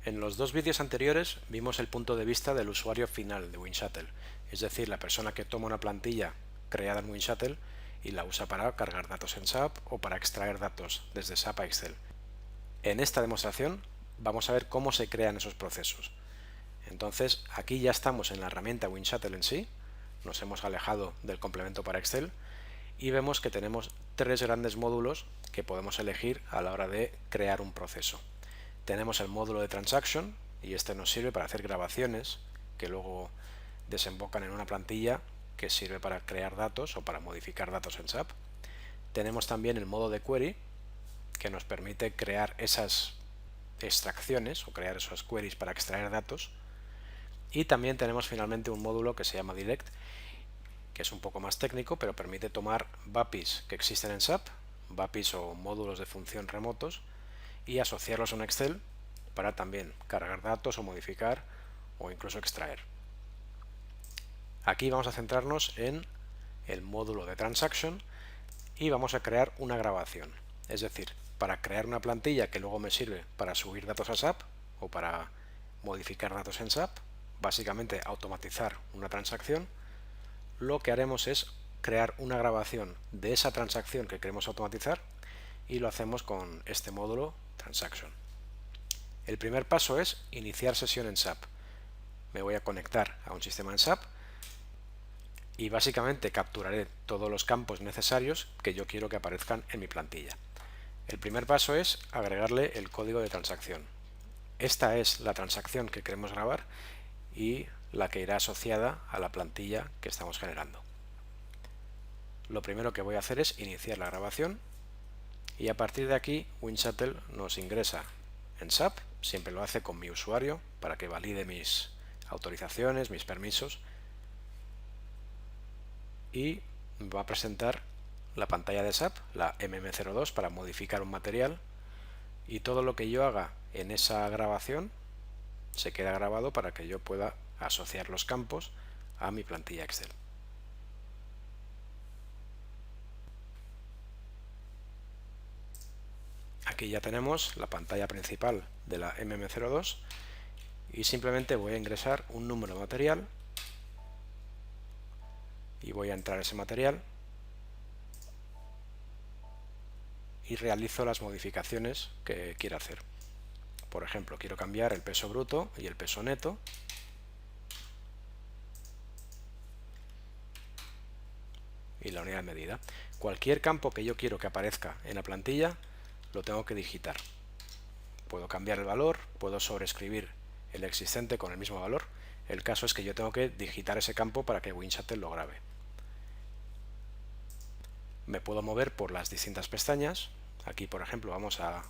En los dos vídeos anteriores vimos el punto de vista del usuario final de WinShuttle, es decir, la persona que toma una plantilla creada en WinShuttle y la usa para cargar datos en SAP o para extraer datos desde SAP a Excel. En esta demostración vamos a ver cómo se crean esos procesos. Entonces, aquí ya estamos en la herramienta WinShuttle en sí, nos hemos alejado del complemento para Excel y vemos que tenemos tres grandes módulos que podemos elegir a la hora de crear un proceso. Tenemos el módulo de Transaction, y este nos sirve para hacer grabaciones que luego desembocan en una plantilla que sirve para crear datos o para modificar datos en SAP. Tenemos también el modo de Query, que nos permite crear esas extracciones o crear esos queries para extraer datos. Y también tenemos finalmente un módulo que se llama Direct, que es un poco más técnico, pero permite tomar BAPIs que existen en SAP, BAPIs o módulos de función remotos, y asociarlos a un Excel para también cargar datos o modificar o incluso extraer. Aquí vamos a centrarnos en el módulo de Transaction y vamos a crear una grabación, es decir, para crear una plantilla que luego me sirve para subir datos a SAP o para modificar datos en SAP, básicamente automatizar una transacción. Lo que haremos es crear una grabación de esa transacción que queremos automatizar y lo hacemos con este módulo Transaction. El primer paso es iniciar sesión en SAP. Me voy a conectar a un sistema en SAP y básicamente capturaré todos los campos necesarios que yo quiero que aparezcan en mi plantilla. El primer paso es agregarle el código de transacción. Esta es la transacción que queremos grabar y la que irá asociada a la plantilla que estamos generando. Lo primero que voy a hacer es iniciar la grabación y a partir de aquí WinShuttle nos ingresa en SAP, siempre lo hace con mi usuario para que valide mis autorizaciones, mis permisos, y me va a presentar la pantalla de SAP, la MM02, para modificar un material, y todo lo que yo haga en esa grabación se queda grabado para que yo pueda asociar los campos a mi plantilla Excel. Aquí ya tenemos la pantalla principal de la MM02 y simplemente voy a ingresar un número de material y voy a entrar a ese material y realizo las modificaciones que quiero hacer. Por ejemplo, quiero cambiar el peso bruto y el peso neto, y la unidad de medida. Cualquier campo que yo quiero que aparezca en la plantilla lo tengo que digitar. Puedo cambiar el valor, puedo sobreescribir el existente con el mismo valor. El caso es que yo tengo que digitar ese campo para que WinShuttle lo grabe. Me puedo mover por las distintas pestañas. Aquí, por ejemplo, vamos a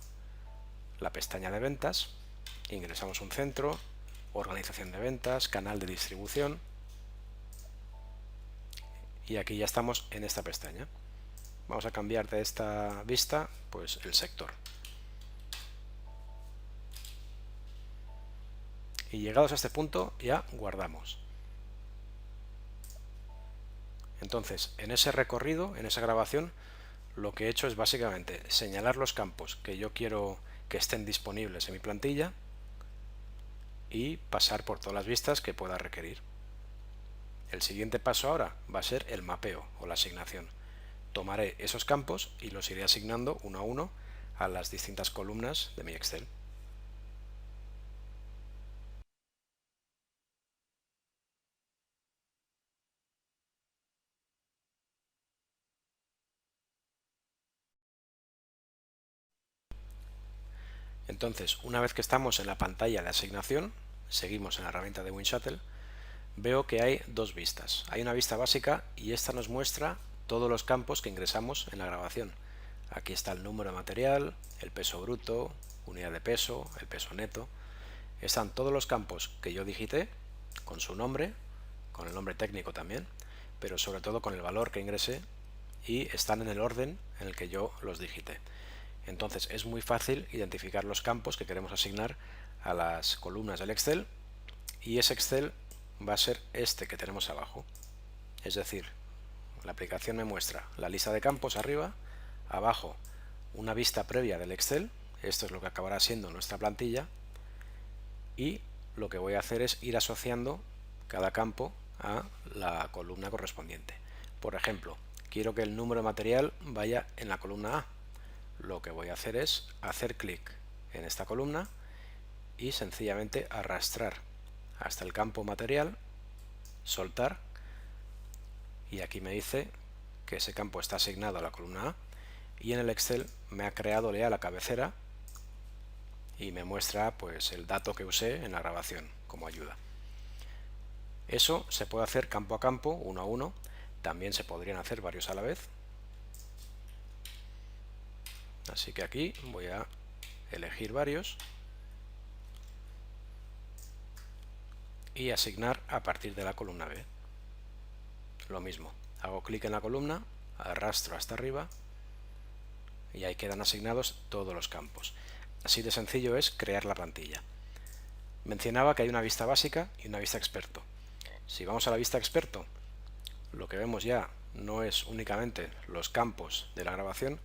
la pestaña de ventas, ingresamos un centro, organización de ventas, canal de distribución, y aquí ya estamos en esta pestaña. Vamos a cambiar de esta vista pues el sector. Y llegados a este punto ya guardamos. Entonces, en ese recorrido, en esa grabación, lo que he hecho es básicamente señalar los campos que yo quiero que estén disponibles en mi plantilla y pasar por todas las vistas que pueda requerir. El siguiente paso ahora va a ser el mapeo o la asignación. Tomaré esos campos y los iré asignando uno a uno a las distintas columnas de mi Excel. Entonces, una vez que estamos en la pantalla de asignación, seguimos en la herramienta de WinShuttle, veo que hay dos vistas. Hay una vista básica y esta nos muestra todos los campos que ingresamos en la grabación. Aquí está el número de material, el peso bruto, unidad de peso, el peso neto. Están todos los campos que yo digité, con su nombre, con el nombre técnico también, pero sobre todo con el valor que ingresé, y están en el orden en el que yo los digité. Entonces es muy fácil identificar los campos que queremos asignar a las columnas del Excel, y ese Excel va a ser este que tenemos abajo. Es decir, la aplicación me muestra la lista de campos arriba, abajo una vista previa del Excel, esto es lo que acabará siendo nuestra plantilla, y lo que voy a hacer es ir asociando cada campo a la columna correspondiente. Por ejemplo, quiero que el número de material vaya en la columna A. Lo que voy a hacer es hacer clic en esta columna y sencillamente arrastrar hasta el campo material, soltar, y aquí me dice que ese campo está asignado a la columna A, y en el Excel me ha creado ya la cabecera y me muestra pues el dato que usé en la grabación como ayuda. Eso se puede hacer campo a campo, uno a uno. También se podrían hacer varios a la vez. Así que aquí voy a elegir varios y asignar a partir de la columna B. Lo mismo, hago clic en la columna, arrastro hasta arriba y ahí quedan asignados todos los campos. Así de sencillo es crear la plantilla. Mencionaba que hay una vista básica y una vista experto. Si vamos a la vista experto, lo que vemos ya no es únicamente los campos de la grabación,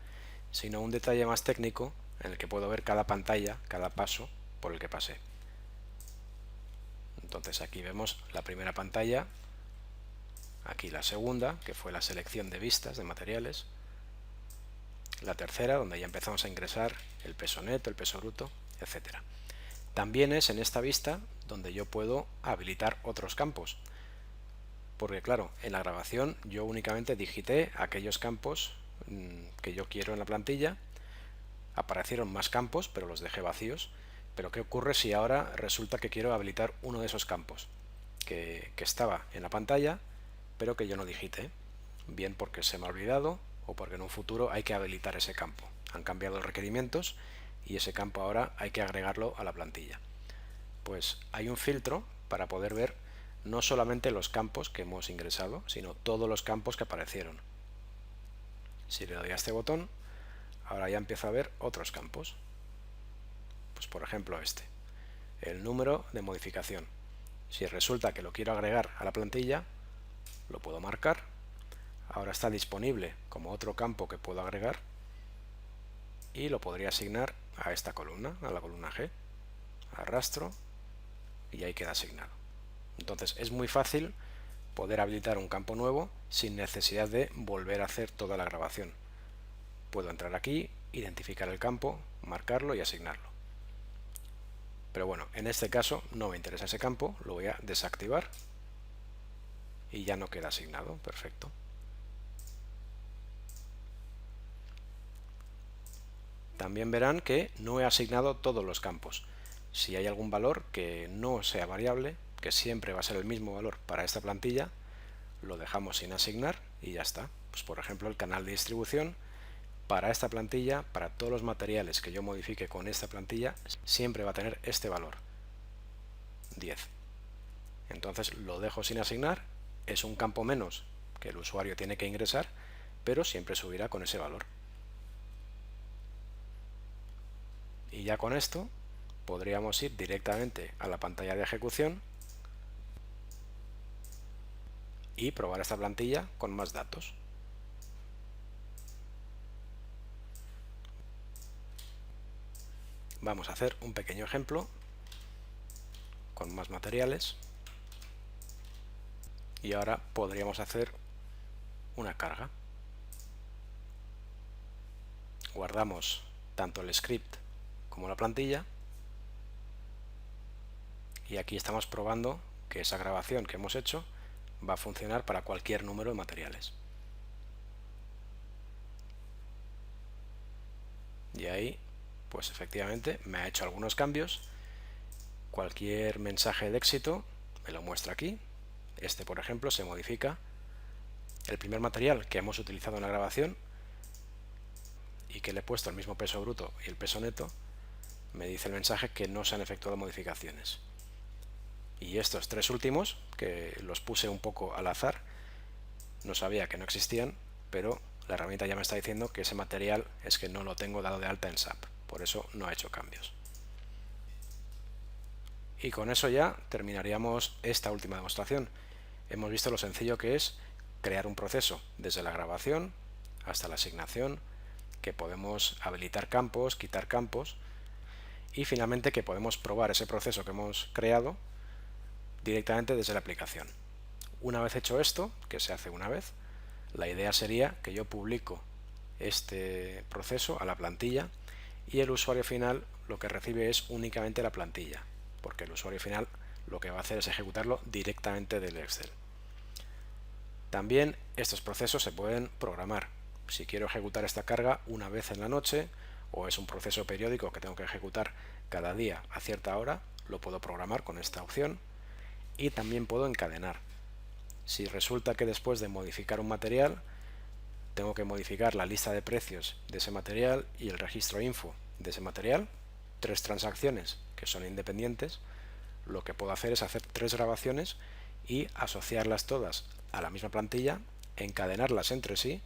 sino un detalle más técnico en el que puedo ver cada pantalla, cada paso por el que pasé. Entonces aquí vemos la primera pantalla, aquí la segunda, que fue la selección de vistas de materiales, la tercera, donde ya empezamos a ingresar el peso neto, el peso bruto, etc. También es en esta vista donde yo puedo habilitar otros campos, porque claro, en la grabación yo únicamente digité aquellos campos que yo quiero en la plantilla. Aparecieron más campos, pero los dejé vacíos. Pero ¿qué ocurre si ahora resulta que quiero habilitar uno de esos campos que estaba en la pantalla, pero que yo no digité? Bien porque se me ha olvidado o porque en un futuro hay que habilitar ese campo. Han cambiado los requerimientos y ese campo ahora hay que agregarlo a la plantilla. Pues hay un filtro para poder ver no solamente los campos que hemos ingresado, sino todos los campos que aparecieron. Si le doy a este botón, ahora ya empiezo a ver otros campos. Pues por ejemplo este, el número de modificación. Si resulta que lo quiero agregar a la plantilla, lo puedo marcar. Ahora está disponible como otro campo que puedo agregar y lo podría asignar a esta columna, a la columna G. Arrastro y ahí queda asignado. Entonces es muy fácil poder habilitar un campo nuevo sin necesidad de volver a hacer toda la grabación. Puedo entrar aquí, identificar el campo, marcarlo y asignarlo. Pero bueno, en este caso no me interesa ese campo, lo voy a desactivar y ya no queda asignado. Perfecto. También verán que no he asignado todos los campos. Si hay algún valor que no sea variable, que siempre va a ser el mismo valor para esta plantilla, lo dejamos sin asignar y ya está. Pues por ejemplo el canal de distribución, para esta plantilla, para todos los materiales que yo modifique con esta plantilla, siempre va a tener este valor, 10. Entonces lo dejo sin asignar, es un campo menos que el usuario tiene que ingresar, pero siempre subirá con ese valor. Y ya con esto podríamos ir directamente a la pantalla de ejecución y probar esta plantilla con más datos. Vamos a hacer un pequeño ejemplo con más materiales y ahora podríamos hacer una carga. Guardamos tanto el script como la plantilla y aquí estamos probando que esa grabación que hemos hecho va a funcionar para cualquier número de materiales. Y ahí pues efectivamente me ha hecho algunos cambios. Cualquier mensaje de éxito me lo muestra aquí. Este por ejemplo se modifica. El primer material que hemos utilizado en la grabación y que le he puesto el mismo peso bruto y el peso neto, me dice el mensaje que no se han efectuado modificaciones. Y estos tres últimos, que los puse un poco al azar, no sabía que no existían, pero la herramienta ya me está diciendo que ese material es que no lo tengo dado de alta en SAP, por eso no ha hecho cambios. Y con eso ya terminaríamos esta última demostración. Hemos visto lo sencillo que es crear un proceso desde la grabación hasta la asignación, que podemos habilitar campos, quitar campos, y finalmente que podemos probar ese proceso que hemos creado directamente desde la aplicación. Una vez hecho esto, que se hace una vez, la idea sería que yo publico este proceso a la plantilla y el usuario final lo que recibe es únicamente la plantilla, porque el usuario final lo que va a hacer es ejecutarlo directamente del Excel. También estos procesos se pueden programar. Si quiero ejecutar esta carga una vez en la noche o es un proceso periódico que tengo que ejecutar cada día a cierta hora, lo puedo programar con esta opción y también puedo encadenar. Si resulta que después de modificar un material tengo que modificar la lista de precios de ese material y el registro info de ese material, 3 transacciones que son independientes, lo que puedo hacer es hacer 3 grabaciones y asociarlas todas a la misma plantilla, encadenarlas entre sí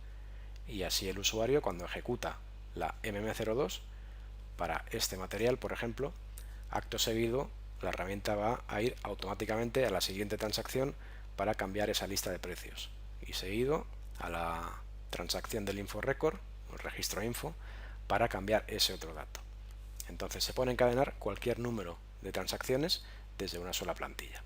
y así el usuario cuando ejecuta la MM02 para este material, por ejemplo, acto seguido la herramienta va a ir automáticamente a la siguiente transacción para cambiar esa lista de precios y seguido a la transacción del info record, el registro info, para cambiar ese otro dato. Entonces se puede encadenar cualquier número de transacciones desde una sola plantilla.